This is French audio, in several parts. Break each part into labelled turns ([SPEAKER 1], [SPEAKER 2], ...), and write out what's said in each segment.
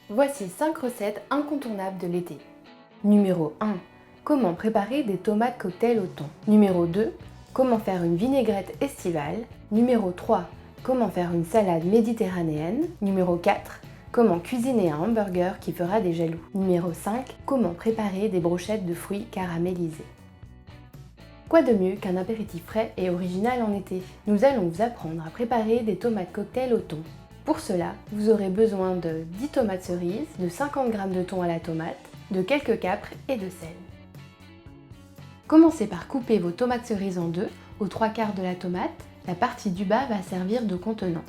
[SPEAKER 1] Voici 5 recettes incontournables de l'été. Numéro 1. Comment préparer des tomates cocktail au thon. Numéro 2. Comment faire une vinaigrette estivale. Numéro 3. Comment faire une salade méditerranéenne. Numéro 4. Comment cuisiner un hamburger qui fera des jaloux. Numéro 5. Comment préparer des brochettes de fruits caramélisés. Quoi de mieux qu'un apéritif frais et original en été? Nous allons vous apprendre à préparer des tomates cocktail au thon. Pour cela, vous aurez besoin de 10 tomates cerises, de 50 g de thon à la tomate, de quelques capres et de sel. Commencez par couper vos tomates cerises en deux, aux 3/4 de la tomate. La partie du bas va servir de contenant.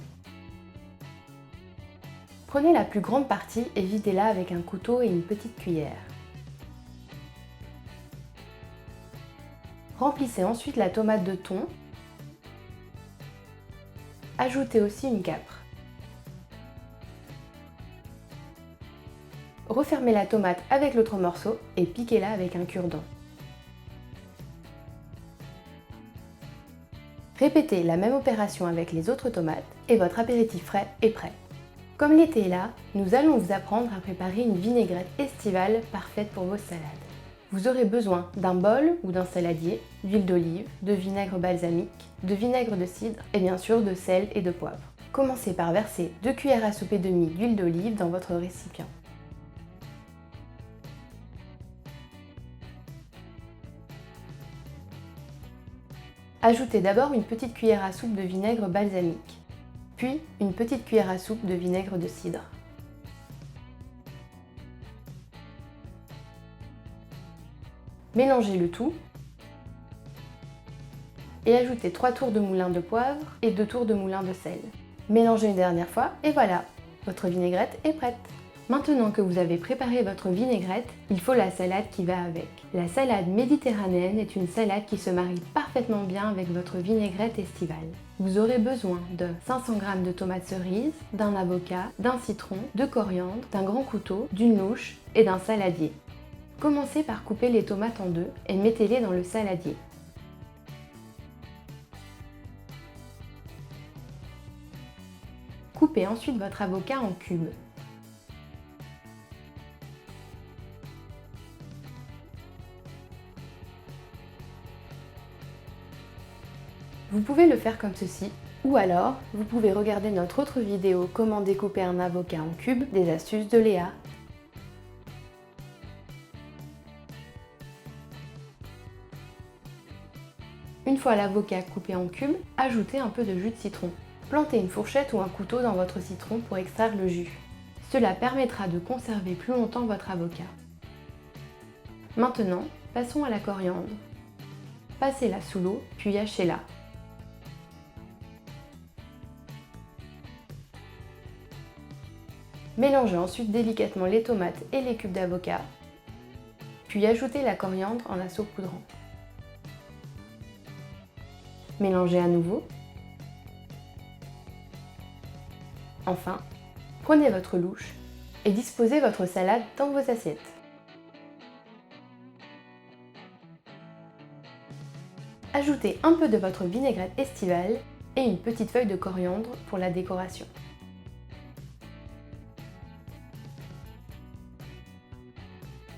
[SPEAKER 1] Prenez la plus grande partie et videz-la avec un couteau et une petite cuillère. Remplissez ensuite la tomate de thon. Ajoutez aussi une capre. Refermez la tomate avec l'autre morceau et piquez-la avec un cure-dent. Répétez la même opération avec les autres tomates et votre apéritif frais est prêt. Comme l'été est là, nous allons vous apprendre à préparer une vinaigrette estivale parfaite pour vos salades. Vous aurez besoin d'un bol ou d'un saladier, d'huile d'olive, de vinaigre balsamique, de vinaigre de cidre et bien sûr de sel et de poivre. Commencez par verser 2 cuillères à soupe et demie d'huile d'olive dans votre récipient. Ajoutez d'abord une petite cuillère à soupe de vinaigre balsamique, puis une petite cuillère à soupe de vinaigre de cidre. Mélangez le tout et ajoutez 3 tours de moulin de poivre et 2 tours de moulin de sel. Mélangez une dernière fois et voilà, votre vinaigrette est prête. Maintenant que vous avez préparé votre vinaigrette, il faut la salade qui va avec. La salade méditerranéenne est une salade qui se marie parfaitement bien avec votre vinaigrette estivale. Vous aurez besoin de 500 g de tomates cerises, d'un avocat, d'un citron, de coriandre, d'un grand couteau, d'une louche et d'un saladier. Commencez par couper les tomates en deux et mettez-les dans le saladier. Coupez ensuite votre avocat en cubes. Vous pouvez le faire comme ceci, ou alors vous pouvez regarder notre autre vidéo comment découper un avocat en cubes, des astuces de Léa. Une fois l'avocat coupé en cubes, ajoutez un peu de jus de citron. Plantez une fourchette ou un couteau dans votre citron pour extraire le jus. Cela permettra de conserver plus longtemps votre avocat. Maintenant, passons à la coriandre. Passez-la sous l'eau, puis hachez-la. Mélangez ensuite délicatement les tomates et les cubes d'avocat, puis ajoutez la coriandre en la saupoudrant. Mélangez à nouveau. Enfin, prenez votre louche et disposez votre salade dans vos assiettes. Ajoutez un peu de votre vinaigrette estivale et une petite feuille de coriandre pour la décoration.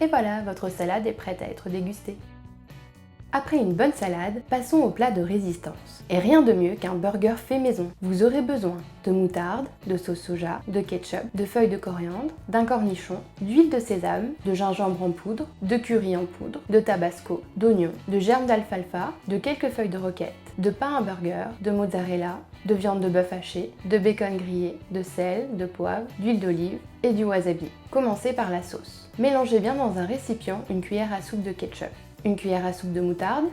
[SPEAKER 1] Et voilà, votre salade est prête à être dégustée. Après une bonne salade, passons au plat de résistance. Et rien de mieux qu'un burger fait maison. Vous aurez besoin de moutarde, de sauce soja, de ketchup, de feuilles de coriandre, d'un cornichon, d'huile de sésame, de gingembre en poudre, de curry en poudre, de tabasco, d'oignons, de germes d'alfalfa, de quelques feuilles de roquette, de pain à burger, de mozzarella, de viande de bœuf hachée, de bacon grillé, de sel, de poivre, d'huile d'olive et du wasabi. Commencez par la sauce. Mélangez bien dans un récipient une cuillère à soupe de ketchup, une cuillère à soupe de moutarde,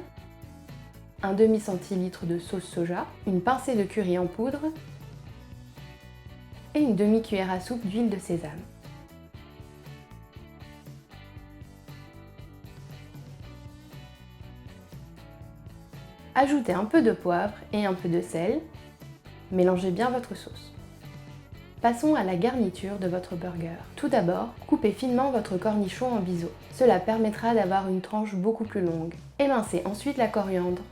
[SPEAKER 1] un demi-centilitre de sauce soja, une pincée de curry en poudre et une demi-cuillère à soupe d'huile de sésame. Ajoutez un peu de poivre et un peu de sel. Mélangez bien votre sauce. Passons à la garniture de votre burger. Tout d'abord, coupez finement votre cornichon en biseau. Cela permettra d'avoir une tranche beaucoup plus longue. Émincez ensuite la coriandre.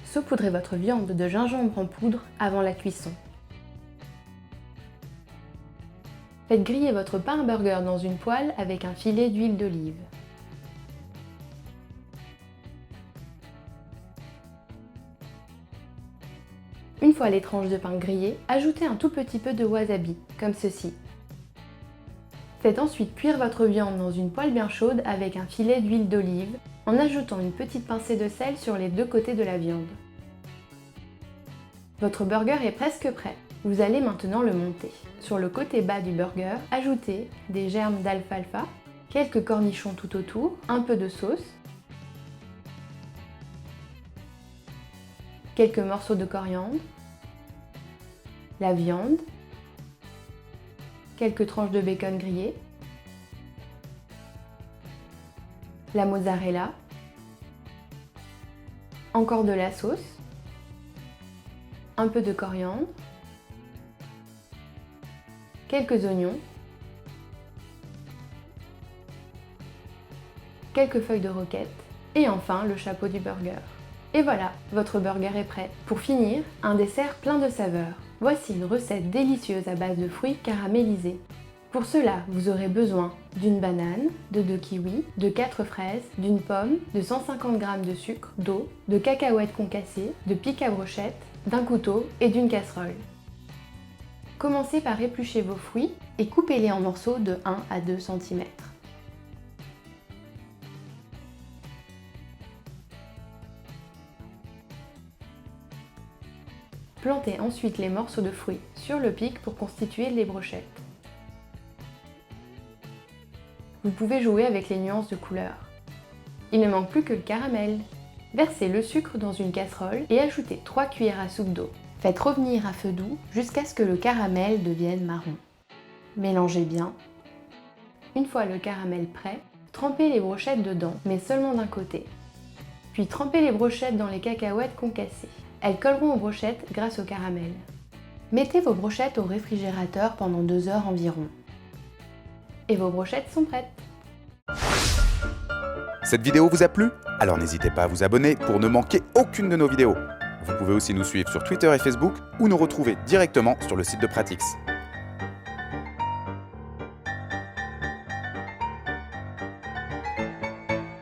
[SPEAKER 1] Saupoudrez votre viande de gingembre en poudre avant la cuisson. Faites griller votre pain à burger dans une poêle avec un filet d'huile d'olive. Une fois les tranches de pain grillées, ajoutez un tout petit peu de wasabi, comme ceci. Faites ensuite cuire votre viande dans une poêle bien chaude avec un filet d'huile d'olive, en ajoutant une petite pincée de sel sur les deux côtés de la viande. Votre burger est presque prêt. Vous allez maintenant le monter. Sur le côté bas du burger, ajoutez des germes d'alfalfa, quelques cornichons tout autour, un peu de sauce, quelques morceaux de coriandre, la viande, quelques tranches de bacon grillé, la mozzarella, encore de la sauce, un peu de coriandre, quelques oignons, quelques feuilles de roquette et enfin le chapeau du burger. Et voilà, votre burger est prêt. Pour finir, un dessert plein de saveurs. Voici une recette délicieuse à base de fruits caramélisés. Pour cela, vous aurez besoin d'une banane, de 2 kiwis, de 4 fraises, d'une pomme, de 150 g de sucre, d'eau, de cacahuètes concassées, de pic à brochette, d'un couteau et d'une casserole. Commencez par éplucher vos fruits et coupez-les en morceaux de 1 à 2 cm. Plantez ensuite les morceaux de fruits sur le pic pour constituer les brochettes. Vous pouvez jouer avec les nuances de couleurs. Il ne manque plus que le caramel. Versez le sucre dans une casserole et ajoutez 3 cuillères à soupe d'eau. Faites revenir à feu doux jusqu'à ce que le caramel devienne marron. Mélangez bien. Une fois le caramel prêt, trempez les brochettes dedans, mais seulement d'un côté. Puis trempez les brochettes dans les cacahuètes concassées. Elles colleront aux brochettes grâce au caramel. Mettez vos brochettes au réfrigérateur pendant 2 heures environ. Et vos brochettes sont prêtes.
[SPEAKER 2] Cette vidéo vous a plu? Alors n'hésitez pas à vous abonner pour ne manquer aucune de nos vidéos. Vous pouvez aussi nous suivre sur Twitter et Facebook ou nous retrouver directement sur le site de Pratix.